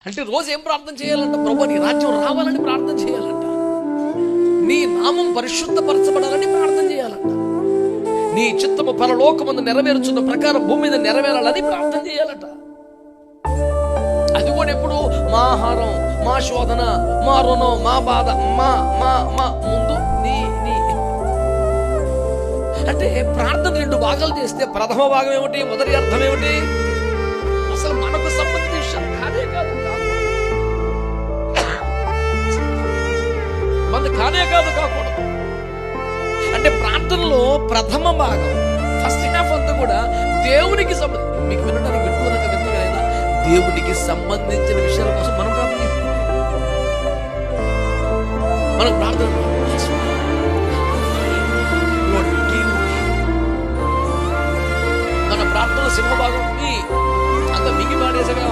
అంటే రోజు ఏం ప్రార్థన చేయాలంట? ప్రభు నీ రాజ్యం రావాలని ప్రార్థన చేయాలంట. నీ నామం పరిశుద్ధపరచబడాలని ప్రార్థన చేయాలంట. నీ చిత్తము పరలోకమందు నెరవేరుచున్న ప్రకారం భూమి మీద నెరవేరాలని ప్రార్థన చేయాలట. అది కూడా ఎప్పుడు? మా ఆహారం, మా శోధన, మా రుణం, మా బాధ, మా మా మా ముందు నీ నీ అంటే ప్రార్థన రెండు భాగాలు చేస్తే ప్రథమ భాగం ఏమిటి? మొదటి అర్థం ఏమిటి? అసలు మనకు సంబంధించిన విషయం కానే కాదు, మన కానే కాదు, కాకూడదు. అంటే ప్రార్థనలో ప్రథమ భాగం, ఫస్ట్ హాఫ్ అంతా కూడా దేవునికి సంబంధించి, మీకు వినడానికి వింటున్నాక వింటున్నా, దేవునికి సంబంధించిన విషయాల కోసం మనం ప్రార్థన చేస్తాం. మనం ప్రార్థన మన ప్రార్థన సింహభాగం అంత మిగి మాడేసగా